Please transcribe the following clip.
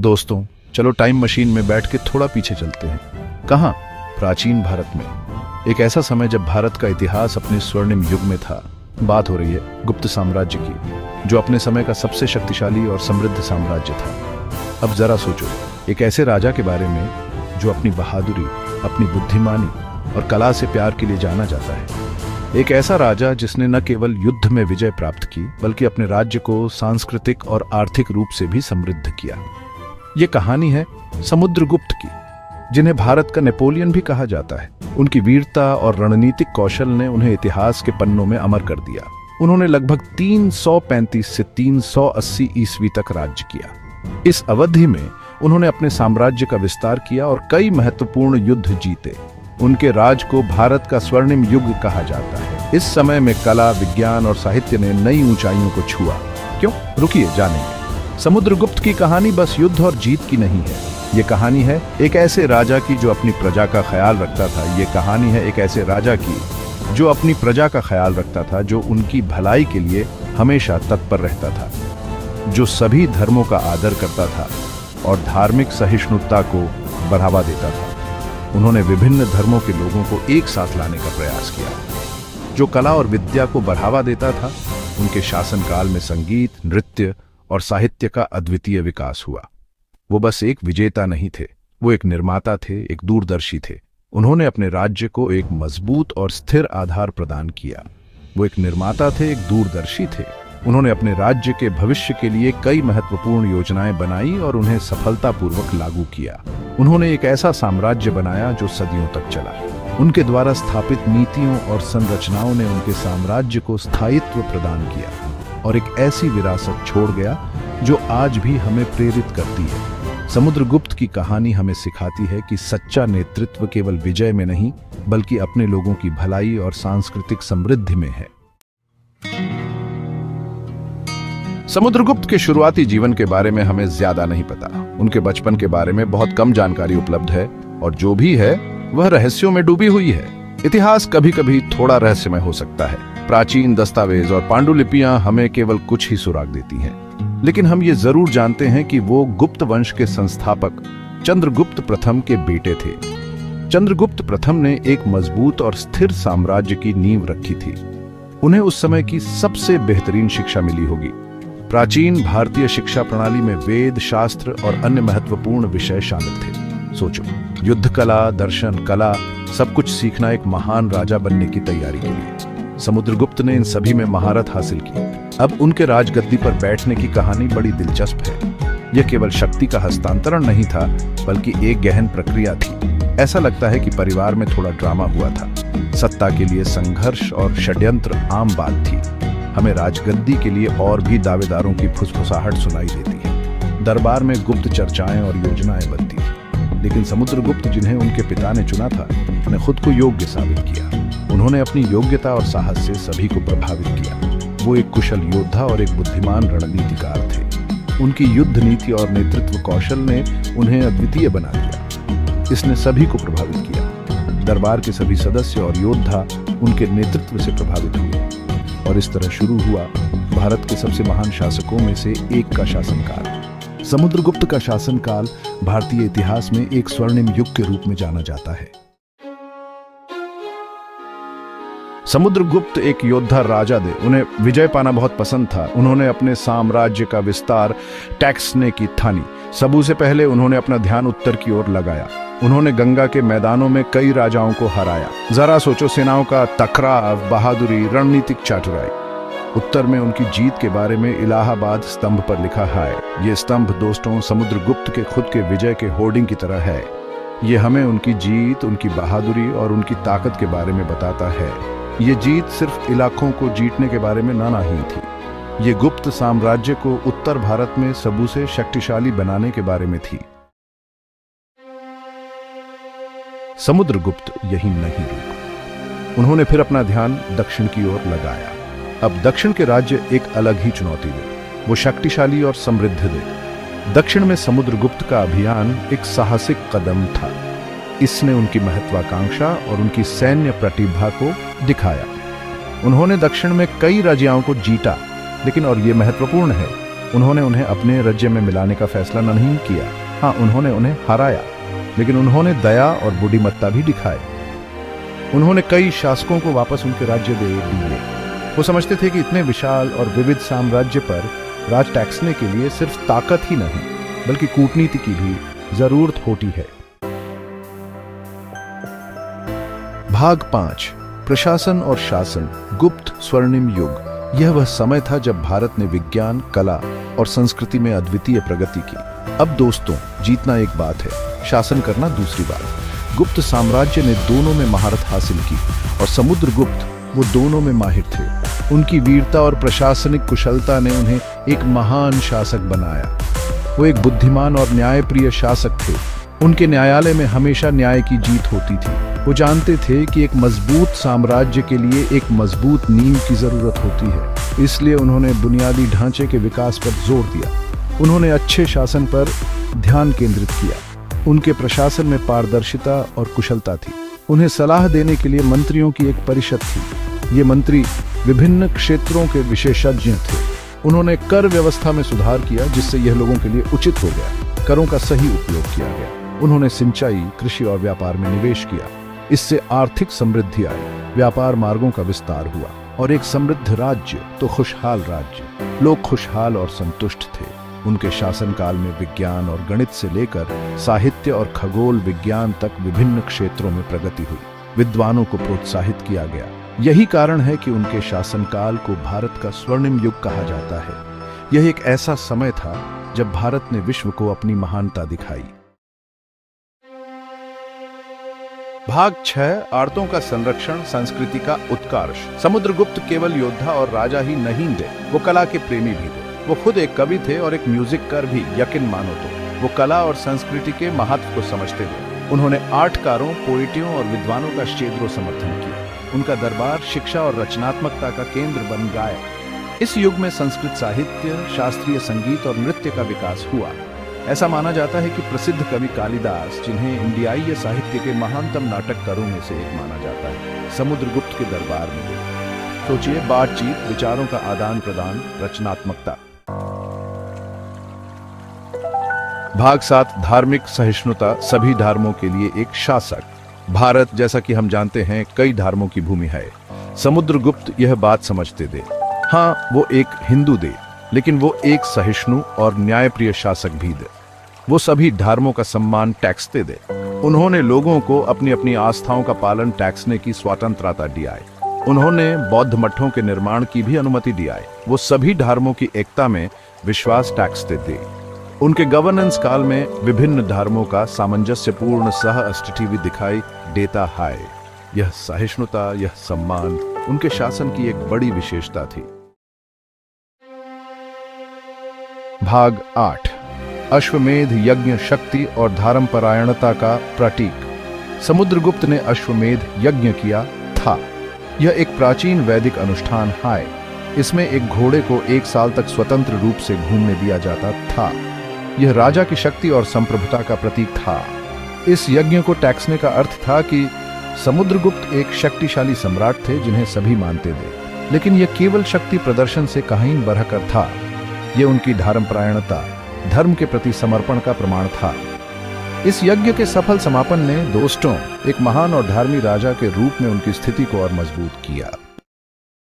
दोस्तों, चलो time machine में बैठ के थोड़ा पीछे चलते हैं। कहाँ? प्राचीन भारत में, एक ऐसा समय जब भारत का इतिहास अपने स्वर्णिम युग में था। बात हो रही है गुप्त साम्राज्य की, जो अपने समय का सबसे शक्तिशाली और समृद्ध साम्राज्य था। अब जरा सोचो, एक ऐसे राजा के बारे में जो अपनी बहादुरी, अपनी बुद्धिमानी और कला से प्यार के लिए जाना जाता है। एक ऐसा राजा जिसने न केवल युद्ध में विजय प्राप्त की, बल्कि अपने राज्य को सांस्कृतिक और आर्थिक रूप से भी समृद्ध किया। ये कहानी है समुद्रगुप्त की, जिन्हें भारत का नेपोलियन भी कहा जाता है। उनकी वीरता और रणनीतिक कौशल ने उन्हें इतिहास के पन्नों में अमर कर दिया। उन्होंने लगभग 335 से 380 ईस्वी तक राज्य किया। इस अवधि में उन्होंने अपने साम्राज्य का विस्तार किया और कई महत्वपूर्ण युद्ध जीते। उनके राज को भारत का स्वर्णिम युग कहा जाता है। इस समय में कला, विज्ञान और साहित्य ने नई ऊंचाइयों को छुआ। क्यों? रुकिए, जानेंगे। समुद्रगुप्त की कहानी बस युद्ध और जीत की नहीं है। ये कहानी है एक ऐसे राजा की जो अपनी प्रजा का ख्याल रखता था। ये कहानी है एक ऐसे राजा की जो अपनी प्रजा का ख्याल रखता था, जो उनकी भलाई के लिए हमेशा तत्पर रहता था, जो सभी धर्मों का आदर करता था और धार्मिक सहिष्णुता को बढ़ावा देता था। उन्होंने विभिन्न धर्मों के लोगों को एक साथ लाने का प्रयास किया, जो कला और विद्या को बढ़ावा देता था। उनके शासनकाल में संगीत, नृत्य और साहित्य का अद्वितीय विकास हुआ। वो बस एक विजेता नहीं थे, वो एक निर्माता थे, एक दूरदर्शी थे। उन्होंने अपने राज्य को एक मजबूत और स्थिर आधार प्रदान किया। वो एक निर्माता थे, एक दूरदर्शी थे। उन्होंने अपने राज्य के भविष्य के लिए कई महत्वपूर्ण योजनाएं बनाई और उन्हें सफलतापूर्वक लागू किया। उन्होंने एक ऐसा साम्राज्य बनाया जो सदियों तक चला। उनके द्वारा स्थापित नीतियों और संरचनाओं ने उनके साम्राज्य को स्थायित्व प्रदान किया और एक ऐसी विरासत छोड़ गया जो आज भी हमें प्रेरित करती है। समुद्रगुप्त की कहानी हमें सिखाती है कि सच्चा नेतृत्व केवल विजय में नहीं, बल्कि अपने लोगों की भलाई और सांस्कृतिक समृद्धि में है। समुद्रगुप्त के शुरुआती जीवन के बारे में हमें ज्यादा नहीं पता। उनके बचपन के बारे में बहुत कम जानकारी उपलब्ध है और जो भी है वह रहस्यों में डूबी हुई है। इतिहास कभी कभी थोड़ा रहस्यमय हो सकता है। प्राचीन दस्तावेज और पांडुलिपियां हमें केवल कुछ ही सुराग देती हैं, लेकिन हम ये जरूर जानते हैं कि वो गुप्त वंश के संस्थापक चंद्रगुप्त प्रथम के बेटे थे। चंद्रगुप्त प्रथम ने एक मजबूत और स्थिर साम्राज्य की नींव रखी थी। उन्हें उस समय की सबसे बेहतरीन शिक्षा मिली होगी। प्राचीन भारतीय शिक्षा प्रणाली में वेद, शास्त्र और अन्य महत्वपूर्ण विषय शामिल थे। सोचो, युद्ध कला, दर्शन, कला, सब कुछ सीखना एक महान राजा बनने की तैयारी के लिए। समुद्रगुप्त ने इन सभी में महारत हासिल की। अब उनके राजगद्दी पर बैठने की कहानी बड़ी दिलचस्प है। यह केवल शक्ति का हस्तांतरण नहीं था, बल्कि एक गहन प्रक्रिया थी। ऐसा लगता है कि परिवार में थोड़ा ड्रामा हुआ था। सत्ता के लिए संघर्ष और षड्यंत्र आम बात थी। हमें राजगद्दी के लिए और भी दावेदारों की फुसफुसाहट सुनाई देती है। दरबार में गुप्त चर्चाएं और योजनाएं बनती थी, लेकिन समुद्रगुप्त, जिन्हें उनके पिता ने चुना था, ने खुद को योग्य साबित किया। उन्होंने अपनी योग्यता और साहस से सभी को प्रभावित किया। वो एक कुशल योद्धा और एक बुद्धिमान रणनीतिकार थे। उनकी युद्ध नीति और नेतृत्व कौशल ने उन्हें अद्वितीय बना दिया। इसने सभी को प्रभावित किया। दरबार के सभी सदस्य और योद्धा उनके नेतृत्व से प्रभावित हुए और इस तरह शुरू हुआ भारत के सबसे महान शासकों में से एक का शासनकाल। समुद्रगुप्त का शासनकाल भारतीय इतिहास में एक स्वर्णिम युग के रूप में जाना जाता है। समुद्रगुप्त एक योद्धा राजा थे। उन्हें विजय पाना बहुत पसंद था। उन्होंने अपने साम्राज्य का विस्तार टैक्स ने की ठानी। सबू से पहले उन्होंने अपना ध्यान उत्तर की ओर लगाया। उन्होंने गंगा के मैदानों में कई राजाओं को हराया। जरा सोचो, सेनाओं का टकराव, बहादुरी, रणनीतिक चातुराई। उत्तर में उनकी जीत के बारे में इलाहाबाद स्तंभ पर लिखा है। ये स्तंभ दोस्तों समुद्रगुप्त के खुद के विजय के होर्डिंग की तरह है। ये हमें उनकी जीत, उनकी बहादुरी और उनकी ताकत के बारे में बताता है। ये जीत सिर्फ इलाकों को जीतने के बारे में नहीं थी। ये गुप्त साम्राज्य को उत्तर भारत में सबू से शक्तिशाली बनाने के बारे में थी। समुद्रगुप्त यही नहीं रुके। उन्होंने फिर अपना ध्यान दक्षिण की ओर लगाया। अब दक्षिण के राज्य एक अलग ही चुनौती थे। वो शक्तिशाली और समृद्ध थे। दक्षिण में समुद्रगुप्त का अभियान एक साहसिक कदम था। इसने उनकी महत्वाकांक्षा और उनकी सैन्य प्रतिभा को दिखाया। उन्होंने दक्षिण में कई राज्यों को जीता, लेकिन और ये महत्वपूर्ण है, उन्होंने उन्हें अपने राज्य में मिलाने का फैसला नहीं किया। हाँ, उन्होंने उन्हें हराया, लेकिन उन्होंने दया और बुद्धिमत्ता भी दिखाई। उन्होंने कई शासकों को वापस उनके राज्य दे दिए। वो समझते थे कि इतने विशाल और विविध साम्राज्य पर राज टैक्सने के लिए सिर्फ ताकत ही नहीं, बल्कि कूटनीति की भी जरूरत होती है। भाग 5, प्रशासन और शासन, गुप्त स्वर्णिम युग। यह वह समय था जब भारत ने विज्ञान, कला और संस्कृति में अद्वितीय प्रगति की। अब दोस्तों, जीतना एक बात है, शासन करना दूसरी बात। गुप्त साम्राज्य ने दोनों में महारत हासिल की और समुद्रगुप्त वो दोनों में माहिर थे। उनकी वीरता और प्रशासनिक कुशलता ने उन्हें एक महान शासक बनाया। वो एक बुद्धिमान और न्यायप्रिय शासक थे। उनके न्यायालय में हमेशा न्याय की जीत होती थी। वो जानते थे कि एक मजबूत साम्राज्य के लिए एक मजबूत नींव की जरूरत होती है, इसलिए उन्होंने बुनियादी ढांचे के विकास पर जोर दिया। उन्होंने अच्छे शासन पर ध्यान केंद्रित किया। उनके प्रशासन में पारदर्शिता और कुशलता थी। उन्हें सलाह देने के लिए मंत्रियों की एक परिषद थी। ये मंत्री विभिन्न क्षेत्रों के विशेषज्ञ थे। उन्होंने कर व्यवस्था में सुधार किया, जिससे यह लोगों के लिए उचित हो गया। करों का सही उपयोग किया गया। उन्होंने सिंचाई, कृषि और व्यापार में निवेश किया। इससे आर्थिक समृद्धि आई, व्यापार मार्गों का विस्तार हुआ और एक समृद्ध राज्य तो खुशहाल राज्य। लोग खुशहाल और संतुष्ट थे। उनके शासनकाल में विज्ञान और गणित से लेकर साहित्य और खगोल विज्ञान तक विभिन्न क्षेत्रों में प्रगति हुई। विद्वानों को प्रोत्साहित किया गया। यही कारण है कि उनके शासनकाल को भारत का स्वर्णिम युग कहा जाता है। यह एक ऐसा समय था जब भारत ने विश्व को अपनी महानता दिखाई। भाग 6, आर्तों का संरक्षण, संस्कृति का उत्कर्ष। समुद्रगुप्त केवल योद्धा और राजा ही नहीं थे, वो कला के प्रेमी भी थे। वो खुद एक कवि थे और एक म्यूजिककार भी, यकीन मानो तो। वो कला और संस्कृति के महत्व को समझते थे। उन्होंने आर्टकारों, पोइटियों और विद्वानों का शेद्रो समर्थन किया। उनका दरबार शिक्षा और रचनात्मकता का केंद्र बन गया। इस युग में संस्कृत साहित्य, शास्त्रीय संगीत और नृत्य का विकास हुआ। ऐसा माना जाता है कि प्रसिद्ध कवि कालिदास, जिन्हें इंडियाई साहित्य के महानतम नाटककारों में से एक माना जाता है, समुद्रगुप्त के दरबार में गए। सोचिए, बातचीत, विचारों का आदान प्रदान, रचनात्मकता। भाग 7, धार्मिक सहिष्णुता, सभी धर्मों के लिए एक शासक। भारत, जैसा कि हम जानते हैं, कई धर्मों की भूमि है। समुद्रगुप्त यह बात समझते थे। हाँ, वो एक हिंदू थे, लेकिन वो एक सहिष्णु और न्यायप्रिय शासक भी थे। वो सभी धर्मों का सम्मान टैक्सते थे। उन्होंने लोगों को अपनी अपनी आस्थाओं का पालन टैक्सने की स्वतंत्रता दी है। उन्होंने बौद्ध मठों के निर्माण की भी अनुमति दी है। वो सभी धर्मों की एकता में विश्वास टैक्सते थे। उनके गवर्नेंस काल में विभिन्न धर्मों का सामंजस्यपूर्ण सह अस्तित्व भी दिखाई देता है। यह सहिष्णुता, यह सम्मान उनके शासन की एक बड़ी विशेषता थी। भाग 8, अश्वमेध यज्ञ, शक्ति और धर्मपरायणता का प्रतीक। समुद्रगुप्त ने अश्वमेध यज्ञ किया था। यह एक प्राचीन वैदिक अनुष्ठान है। इसमें एक घोड़े को 1 साल तक स्वतंत्र रूप से घूमने दिया जाता था। यह राजा की शक्ति और संप्रभुता का प्रतीक था। इस यज्ञ को टैक्सने का अर्थ था कि समुद्रगुप्त एक शक्तिशाली सम्राट थे जिन्हें सभी मानते थे, लेकिन यह केवल शक्ति प्रदर्शन से कहीं बढ़कर था। यह उनकी धर्मपरायणता, धर्म के प्रति समर्पण का प्रमाण था। इस यज्ञ के सफल समापन ने दोस्तों एक महान और धार्मिक राजा के रूप में उनकी स्थिति को और मजबूत किया।